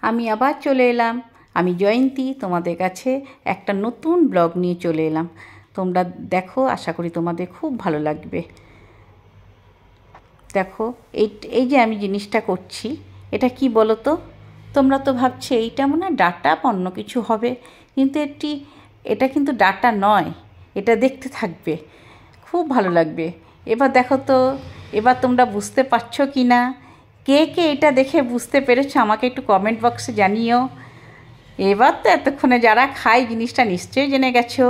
আমি আবার চলে এলাম। আমি জয়ন্তী তোমাদের কাছে একটা নতুন ব্লগ নিয়ে চলে এলাম। তোমরা দেখো, আশা করি তোমাদের খুব ভালো লাগবে। দেখো এই যে আমি জিনিসটা করছি, এটা কি বলো তো? তোমরা তো ভাবছো এইটা মনে হয় ডাটা বা অন্য কিছু হবে, কিন্তু এটা কিন্তু ডাটা নয়। এটা দেখতে থাকবে, খুব ভালো লাগবে। এবার দেখো তো, এবার তোমরা বুঝতে পারছো কি না? কে কে এটা দেখে বুঝতে পেরেছো আমাকে একটু কমেন্ট বক্সে জানিও। এবার তো এতক্ষণে যারা খায় জিনিসটা নিশ্চয়ই জেনে গেছো।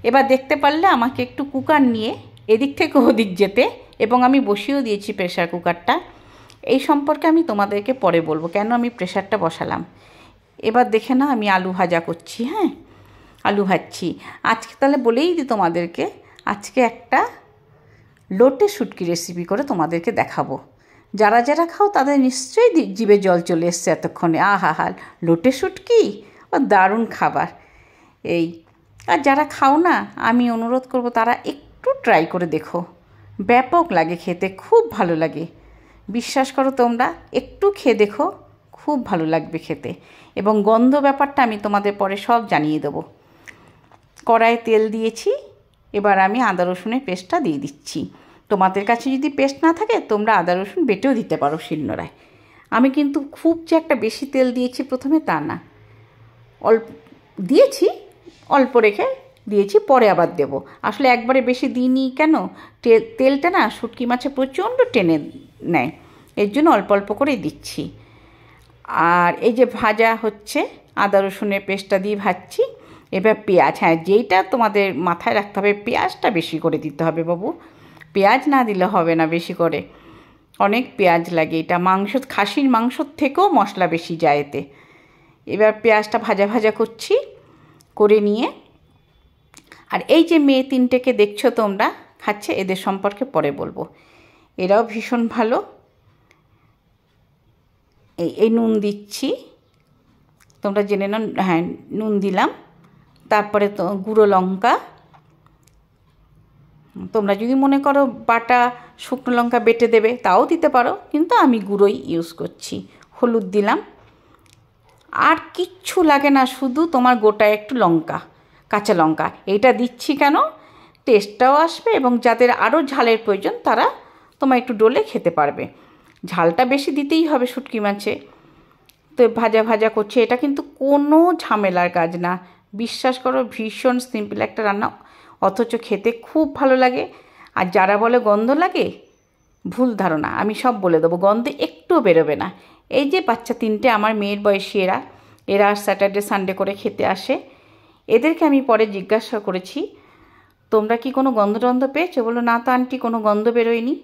এবার দেখতে পারলে আমাকে একটু কুকার নিয়ে এদিক থেকে ওদিক যেতে, এবং আমি বসিয়েও দিয়েছি প্রেশার কুকারটা। এই সম্পর্কে আমি তোমাদেরকে পরে বলবো কেন আমি প্রেশারটা বসালাম। এবার দেখে না, আমি আলু ভাজা করছি। হ্যাঁ, আলু ভাজছি। আজকে তাহলে বলেই দিই তোমাদেরকে, আজকে একটা লোটে শুটকি রেসিপি করে তোমাদেরকে দেখাবো। যারা যারা খাও তাদের নিশ্চয়ই জিভে জল চলে এসছে এতক্ষণে। আহা হা, লোটে শুটকি ও দারুণ খাবার। আর যারা খাও না, আমি অনুরোধ করব তারা একটু ট্রাই করে দেখো। ব্যাপক লাগে খেতে, খুব ভালো লাগে। বিশ্বাস করো, তোমরা একটু খেয়ে দেখো, খুব ভালো লাগবে খেতে। এবং গন্ধ ব্যাপারটা আমি তোমাদের পরে সব জানিয়ে দেবো। কড়াইয়ে তেল দিয়েছি, এবার আমি আদা রসুনের পেস্টটা দিয়ে দিচ্ছি। তোমাদের কাছে যদি পেস্ট না থাকে তোমরা আদা রসুন বেটেও দিতে পারো শিলনোড়ায়। আমি কিন্তু খুব যে একটা বেশি তেল দিয়েছি প্রথমে তা না, অল্প দিয়েছি, অল্প রেখে দিয়েছি, পরে আবার দেব। আসলে একবারে বেশি দিইনি কেন, তেলটা না শুটকি মাছে প্রচণ্ড টেনে নেয়, এর জন্য অল্প অল্প করেই দিচ্ছি। আর এই যে ভাজা হচ্ছে, আদা রসুনের পেস্টটা দিয়ে ভাজছি। এবার পেঁয়াজ, হ্যাঁ যেইটা তোমাদের মাথায় রাখতে হবে, পেঁয়াজটা বেশি করে দিতে হবে বাবু। পেঁয়াজ না দিলে হবে না বেশি করে, অনেক পেঁয়াজ লাগে। এটা মাংস, খাসির মাংসর থেকেও মশলা বেশি যায় এতে। এবার পেঁয়াজটা ভাজা ভাজা করছি, করে নিয়ে আর এই যে মেয়ে তিনটেকে দেখছো তোমরা খাচ্ছে, এদের সম্পর্কে পরে বলবো। এরাও ভীষণ ভালো। এই নুন দিচ্ছি, তোমরা জেনে নাও। হ্যাঁ, নুন দিলাম। তারপরে তো গুঁড়ো লঙ্কা, তোমরা যদি মনে করো বাটা শুকনো লঙ্কা বেটে দেবে তাও দিতে পারো, কিন্তু আমি গুঁড়োই ইউজ করছি। হলুদ দিলাম। আর কিচ্ছু লাগে না, শুধু তোমার গোটা একটু লঙ্কা, কাঁচা লঙ্কা। এইটা দিচ্ছি কেন, টেস্টটাও আসবে এবং যাদের আরও ঝালের প্রয়োজন তারা তোমার একটু ডলে খেতে পারবে। ঝালটা বেশি দিতেই হবে শুটকি মাছে। তো ভাজা ভাজা করছে, এটা কিন্তু কোনো ঝামেলার কাজ না। বিশ্বাস করো, ভীষণ সিম্পল একটা রান্না, অথচ খেতে খুব ভালো লাগে। আর যারা বলে গন্ধ লাগে, ভুল ধারণা। আমি সব বলে দেবো, গন্ধে একটুও বেরোবে না। এই যে বাচ্চা তিনটে আমার মেয়ের বয়সী, এরা স্যাটারডে সানডে করে খেতে আসে। এদেরকে আমি পরে জিজ্ঞাসা করেছি, তোমরা কি কোনো গন্ধ টন্ধ পেয়েছো? বলো না তো আন্টি, কোনো গন্ধ বেরোয়নি।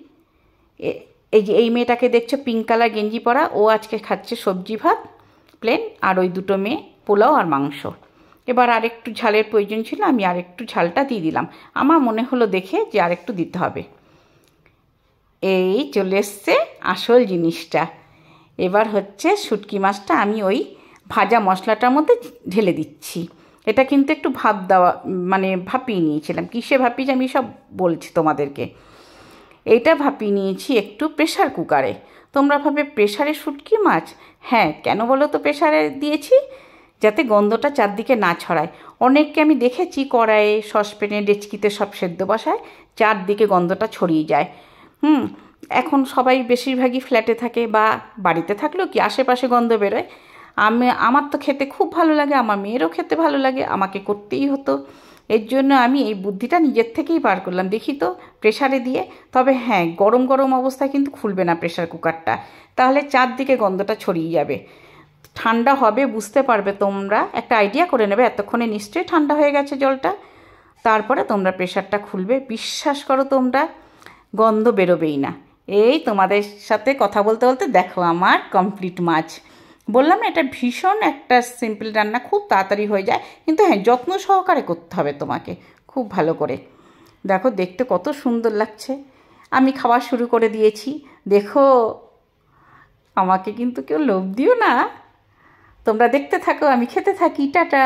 এই যে এই মেয়েটাকে দেখছো পিঙ্ক কালার গেঞ্জি পরা, ও আজকে খাচ্ছে সবজি ভাত প্লেন, আর ওই দুটো মেয়ে পোলাও আর মাংস। এবার আরেকটু ঝালের প্রয়োজন ছিল, আমি আরেকটু ঝালটা দিয়ে দিলাম। আমার মনে হলো দেখে যে আরেকটু দিতে হবে। এই চলে এসছে আসল জিনিসটা। এবার হচ্ছে শুটকি মাছটা আমি ওই ভাজা মশলাটার মধ্যে ঢেলে দিচ্ছি। এটা কিন্তু একটু ভাপ দেওয়া, মানে ভাপিয়ে নিয়েছিলাম। কিসে ভাপিয়েছি আমি সব বলছি তোমাদেরকে। এইটা ভাপিয়ে নিয়েছি একটু প্রেশার কুকারে। তোমরা ভাবে প্রেশারে শুটকি মাছ? হ্যাঁ, কেন বলো তো প্রেশারে দিয়েছি? যাতে গন্ধটা চারদিকে না ছড়ায়। অনেককে আমি দেখেছি কড়াইয়ে, সসপ্যানে, ডেচকিতে সব সেদ্ধ বসায়, চারদিকে গন্ধটা ছড়িয়ে যায়। এখন সবাই বেশিরভাগই ফ্ল্যাটে থাকে, বা বাড়িতে থাকলেও কি আশেপাশে গন্ধ বেরোয়। আমার তো খেতে খুব ভালো লাগে, আমার মেয়েরও খেতে ভালো লাগে, আমাকে করতেই হতো। এর জন্য আমি এই বুদ্ধিটা নিজের থেকেই বার করলাম, দেখি তো প্রেশারে দিয়ে। তবে হ্যাঁ, গরম গরম অবস্থায় কিন্তু খুলবে না প্রেশার কুকারটা, তাহলে চারদিকে গন্ধটা ছড়িয়ে যাবে। ঠান্ডা হবে, বুঝতে পারবে তোমরা, একটা আইডিয়া করে নেবে। এতক্ষণে নিশ্চয়ই ঠান্ডা হয়ে গেছে জলটা। তারপরে তোমরা প্রেশারটা খুলবে, বিশ্বাস করো তোমরা, গন্ধ বেরোবেই না। এই তোমাদের সাথে কথা বলতে বলতে দেখো আমার কমপ্লিট মাছ। বললাম না, এটা ভীষণ একটা সিম্পল রান্না, খুব তাড়াতাড়ি হয়ে যায়, কিন্তু হ্যাঁ যত্ন সহকারে করতে হবে তোমাকে, খুব ভালো করে। দেখো দেখতে কত সুন্দর লাগছে। আমি খাওয়া শুরু করে দিয়েছি। দেখো, আমাকে কিন্তু কেউ লোভ দিও না। তোমরা দেখতে থাকো, আমি খেতে থাকি। টাটা।